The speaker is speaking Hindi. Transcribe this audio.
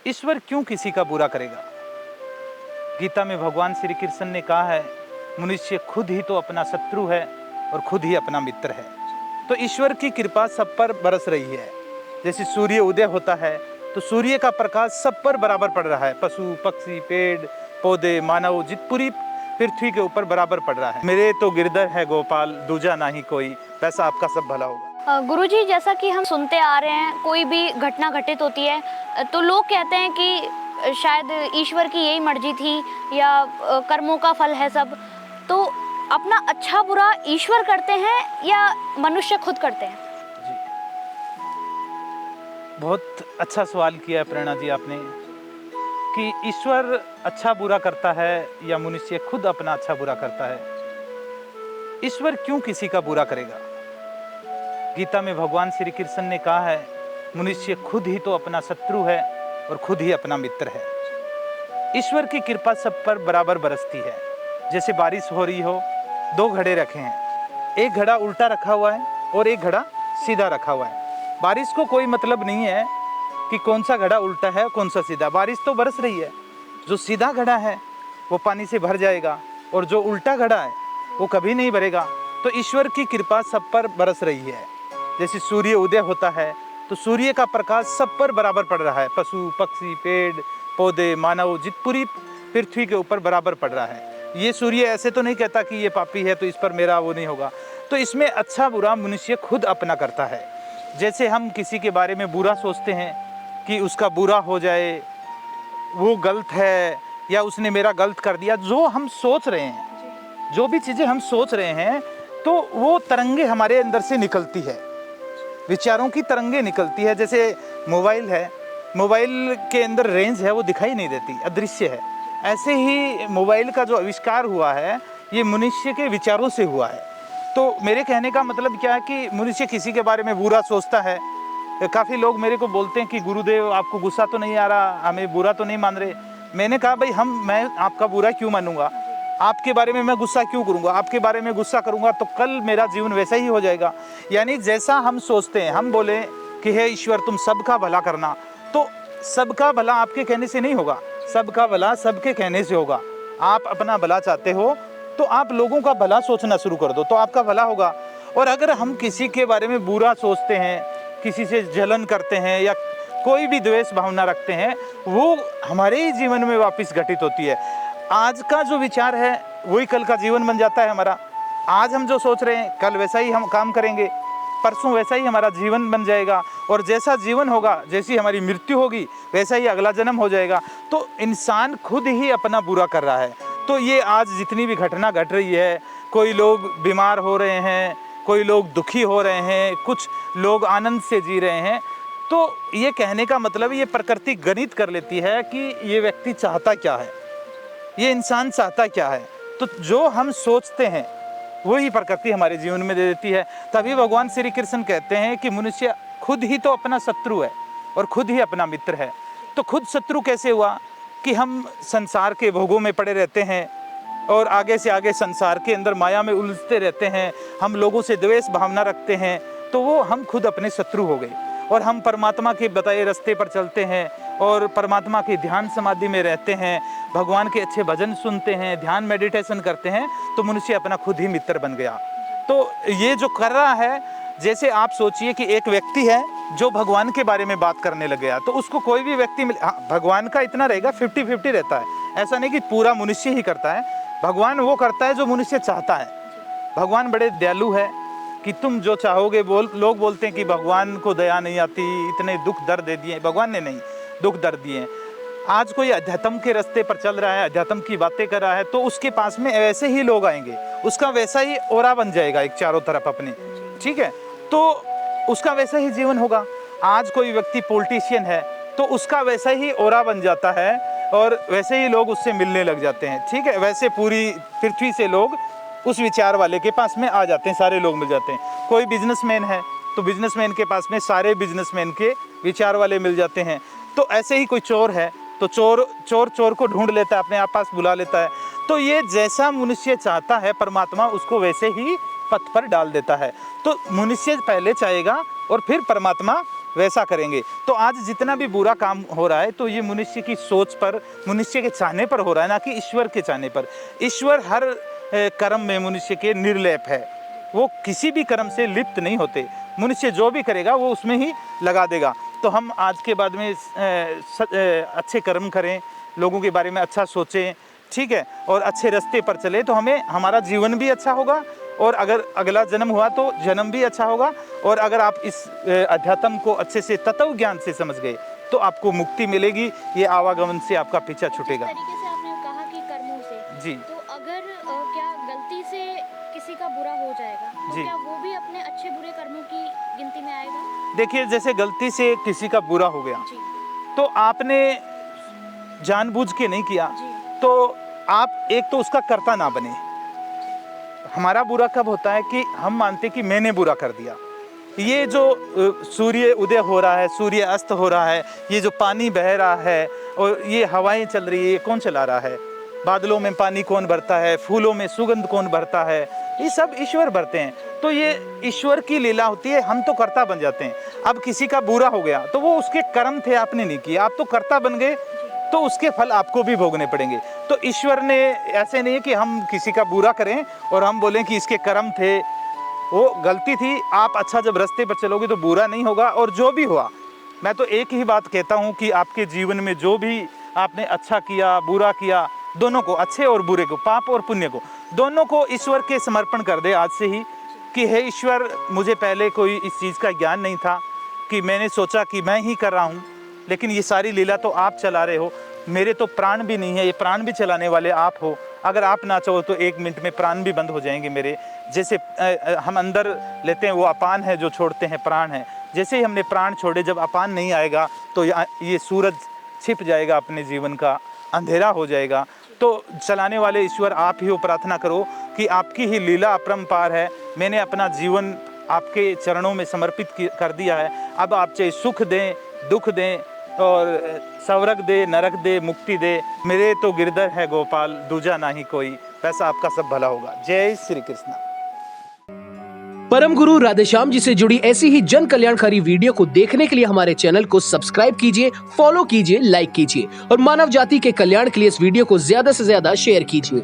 ईश्वर क्यों किसी का बुरा करेगा? गीता में भगवान श्री कृष्ण ने कहा है, मनुष्य खुद ही तो अपना शत्रु है और खुद ही अपना मित्र है। तो ईश्वर की कृपा सब पर बरस रही है। जैसे सूर्य उदय होता है तो सूर्य का प्रकाश सब पर बराबर पड़ रहा है। पशु पक्षी पेड़ पौधे मानव जित पूरी पृथ्वी के ऊपर बराबर पड़ रहा है। मेरे तो गिरधर है गोपाल, दूजा नहीं कोई, वैसा आपका सब भला होगा। गुरुजी, जैसा कि हम सुनते आ रहे हैं, कोई भी घटना घटित होती है तो लोग कहते हैं कि शायद ईश्वर की यही मर्जी थी या कर्मों का फल है सब। तो अपना अच्छा बुरा ईश्वर करते हैं या मनुष्य खुद करते हैं? जी, बहुत अच्छा सवाल किया है प्रेरणा जी आपने, कि ईश्वर अच्छा बुरा करता है या मनुष्य खुद अपना अच्छा बुरा करता है। ईश्वर क्यों किसी का बुरा करेगा? गीता में भगवान श्री कृष्ण ने कहा है, मनुष्य खुद ही तो अपना शत्रु है और खुद ही अपना मित्र है। ईश्वर की कृपा सब पर बराबर बरसती है। जैसे बारिश हो रही हो, दो घड़े रखे हैं, एक घड़ा उल्टा रखा हुआ है और एक घड़ा सीधा रखा हुआ है। बारिश को कोई मतलब नहीं है कि कौन सा घड़ा उल्टा है कौन सा सीधा, बारिश तो बरस रही है। जो सीधा घड़ा है वो पानी से भर जाएगा और जो उल्टा घड़ा है वो कभी नहीं भरेगा। तो ईश्वर की कृपा सब पर बरस रही है। जैसे सूर्य उदय होता है तो सूर्य का प्रकाश सब पर बराबर पड़ रहा है। पशु पक्षी पेड़ पौधे मानव जित पूरी पृथ्वी के ऊपर बराबर पड़ रहा है। ये सूर्य ऐसे तो नहीं कहता कि ये पापी है तो इस पर मेरा वो नहीं होगा। तो इसमें अच्छा बुरा मनुष्य खुद अपना करता है। जैसे हम किसी के बारे में बुरा सोचते हैं कि उसका बुरा हो जाए, वो गलत है या उसने मेरा गलत कर दिया, जो हम सोच रहे हैं, जो भी चीज़ें हम सोच रहे हैं, तो वो तरंगे हमारे अंदर से निकलती है, विचारों की तरंगे निकलती है। जैसे मोबाइल है, मोबाइल के अंदर रेंज है वो दिखाई नहीं देती, अदृश्य है। ऐसे ही मोबाइल का जो आविष्कार हुआ है ये मनुष्य के विचारों से हुआ है। तो मेरे कहने का मतलब क्या है कि मनुष्य किसी के बारे में बुरा सोचता है। काफ़ी लोग मेरे को बोलते हैं कि गुरुदेव आपको गुस्सा तो नहीं आ रहा, हमें बुरा तो नहीं मान रहे। मैंने कहा भाई मैं आपका बुरा क्यों मानूंगा, आपके बारे में मैं गुस्सा क्यों करूंगा? आपके बारे में गुस्सा करूंगा तो कल मेरा जीवन वैसा ही हो जाएगा। यानी जैसा हम सोचते हैं, हम बोले कि हे ईश्वर तुम सबका भला करना, तो सबका भला आपके कहने से नहीं होगा, सबका भला सबके कहने से होगा। आप अपना भला चाहते हो तो आप लोगों का भला सोचना शुरू कर दो तो आपका भला होगा। और अगर हम किसी के बारे में बुरा सोचते हैं, किसी से जलन करते हैं या कोई भी द्वेष भावना रखते हैं, वो हमारे ही जीवन में वापस घटित होती है। आज का जो विचार है वही कल का जीवन बन जाता है हमारा। आज हम जो सोच रहे हैं कल वैसा ही हम काम करेंगे, परसों वैसा ही हमारा जीवन बन जाएगा। और जैसा जीवन होगा, जैसी हमारी मृत्यु होगी, वैसा ही अगला जन्म हो जाएगा। तो इंसान खुद ही अपना बुरा कर रहा है। तो ये आज जितनी भी घटना घट रही है, कोई लोग बीमार हो रहे हैं, कोई लोग दुखी हो रहे हैं, कुछ लोग आनंद से जी रहे हैं, तो ये कहने का मतलब ये प्रकृति गणित कर लेती है कि ये व्यक्ति चाहता क्या है, ये इंसान चाहता क्या है। तो जो हम सोचते हैं वही प्रकृति हमारे जीवन में दे देती है। तभी भगवान श्री कृष्ण कहते हैं कि मनुष्य खुद ही तो अपना शत्रु है और खुद ही अपना मित्र है। तो खुद शत्रु कैसे हुआ कि हम संसार के भोगों में पड़े रहते हैं और आगे से आगे संसार के अंदर माया में उलझते रहते हैं, हम लोगों से द्वेष भावना रखते हैं, तो वो हम खुद अपने शत्रु हो गए। और हम परमात्मा के बताए रास्ते पर चलते हैं और परमात्मा के ध्यान समाधि में रहते हैं, भगवान के अच्छे भजन सुनते हैं, ध्यान मेडिटेशन करते हैं, तो मनुष्य अपना खुद ही मित्र बन गया। तो ये जो कर रहा है, जैसे आप सोचिए कि एक व्यक्ति है जो भगवान के बारे में बात करने लग गया, तो उसको कोई भी व्यक्ति भगवान का इतना रहेगा 50-50 रहता है। ऐसा नहीं कि पूरा मनुष्य ही करता है, भगवान वो करता है जो मनुष्य चाहता है। भगवान बड़े दयालु है कि तुम जो चाहोगे। लोग बोलते हैं कि भगवान को दया नहीं आती, इतने दुख दर्द दे दिए। भगवान ने नहीं दुख दर्द दिए। आज कोई अध्यात्म के रास्ते पर चल रहा है, अध्यात्म की बातें कर रहा है, तो उसके पास में ऐसे ही लोग आएंगे, उसका वैसा ही ओरा बन जाएगा एक चारों तरफ अपने, ठीक है, तो उसका वैसा ही जीवन होगा। आज कोई व्यक्ति पॉलिटिशियन है तो उसका वैसा ही ओरा बन जाता है और वैसे ही लोग उससे मिलने लग जाते हैं, ठीक है। वैसे पूरी पृथ्वी से लोग उस विचार वाले के पास में आ जाते हैं, सारे लोग मिल जाते हैं। कोई बिजनेसमैन है तो बिजनेसमैन के पास में सारे बिजनेसमैन के विचार वाले मिल जाते हैं। तो ऐसे ही कोई चोर है तो चोर को ढूंढ लेता है, अपने आप पास बुला लेता है। तो ये जैसा मनुष्य चाहता है परमात्मा उसको वैसे ही पथ पर डाल देता है। तो मनुष्य पहले चाहेगा और फिर परमात्मा वैसा करेंगे। तो आज जितना भी बुरा काम हो रहा है तो ये मनुष्य की सोच पर, मनुष्य के चाहने पर हो रहा है, ना कि ईश्वर के चाहने पर। ईश्वर हर कर्म में मनुष्य के निर्लेप है, वो किसी भी कर्म से लिप्त नहीं होते। मनुष्य जो भी करेगा वो उसमें ही लगा देगा। तो हम आज के बाद में अच्छे कर्म करें, लोगों के बारे में अच्छा सोचें, ठीक है, और अच्छे रास्ते पर चले तो हमें हमारा जीवन भी अच्छा होगा, और अगर अगला जन्म हुआ तो जन्म भी अच्छा होगा। और अगर आप इस अध्यात्म को अच्छे से तत्व ज्ञान से समझ गए तो आपको मुक्ति मिलेगी, ये आवागमन से आपका पीछा छूटेगा। जिस तरीके से आपने कहा कि कर्मों से, जी, तो अगर क्या गलती से किसी का बुरा हो जाएगा तो जी। क्या वो भी अपने अच्छे बुरे कर्मों की गिनती में आएगा? देखिए, जैसे गलती से किसी का बुरा हो गया जी तो आपने जानबूझ के नहीं किया, जी तो आप एक तो उसका कर्ता ना बने। हमारा बुरा कब होता है कि हम मानते कि मैंने बुरा कर दिया। ये जो सूर्य उदय हो रहा है, सूर्य अस्त हो रहा है, ये जो पानी बह रहा है और ये हवाएं चल रही है, ये कौन चला रहा है? बादलों में पानी कौन भरता है? फूलों में सुगंध कौन भरता है? ये सब ईश्वर भरते हैं। तो ये ईश्वर की लीला होती है, हम तो कर्ता बन जाते हैं। अब किसी का बुरा हो गया तो वो उसके कर्म थे, आपने नहीं किया, आप तो कर्ता बन गए, तो उसके फल आपको भी भोगने पड़ेंगे। तो ईश्वर ने ऐसे नहीं है कि हम किसी का बुरा करें और हम बोलें कि इसके कर्म थे, वो गलती थी। आप अच्छा जब रास्ते पर चलोगे तो बुरा नहीं होगा। और जो भी हुआ, मैं तो एक ही बात कहता हूँ कि आपके जीवन में जो भी आपने अच्छा किया, बुरा किया, दोनों को, अच्छे और बुरे को, पाप और पुण्य को, दोनों को ईश्वर के समर्पण कर दे आज से ही कि हे ईश्वर, मुझे पहले कोई इस चीज़ का ज्ञान नहीं था, कि मैंने सोचा कि मैं ही कर रहा हूँ, लेकिन ये सारी लीला तो आप चला रहे हो। मेरे तो प्राण भी नहीं है, ये प्राण भी चलाने वाले आप हो। अगर आप ना चाहो तो 1 मिनट में प्राण भी बंद हो जाएंगे मेरे। जैसे हम अंदर लेते हैं वो अपान है, जो छोड़ते हैं प्राण है। जैसे ही हमने प्राण छोड़े, जब अपान नहीं आएगा तो ये सूरज छिप जाएगा, अपने जीवन का अंधेरा हो जाएगा। तो चलाने वाले ईश्वर आप ही हो। प्रार्थना करो कि आपकी ही लीला अपरंपार है। मैंने अपना जीवन आपके चरणों में समर्पित कर दिया है। अब आप चाहे सुख दें, दुख दें, और स्वर्ग दे, नरक दे, मुक्ति दे। मेरे तो गिरधर है गोपाल, दूजा नहीं कोई, वैसा आपका सब भला होगा। जय श्री कृष्ण। परम गुरु राधेश्याम जी से जुड़ी ऐसी ही जन कल्याणकारी वीडियो को देखने के लिए हमारे चैनल को सब्सक्राइब कीजिए, फॉलो कीजिए, लाइक कीजिए और मानव जाति के कल्याण के लिए इस वीडियो को ज्यादा से ज्यादा शेयर कीजिए।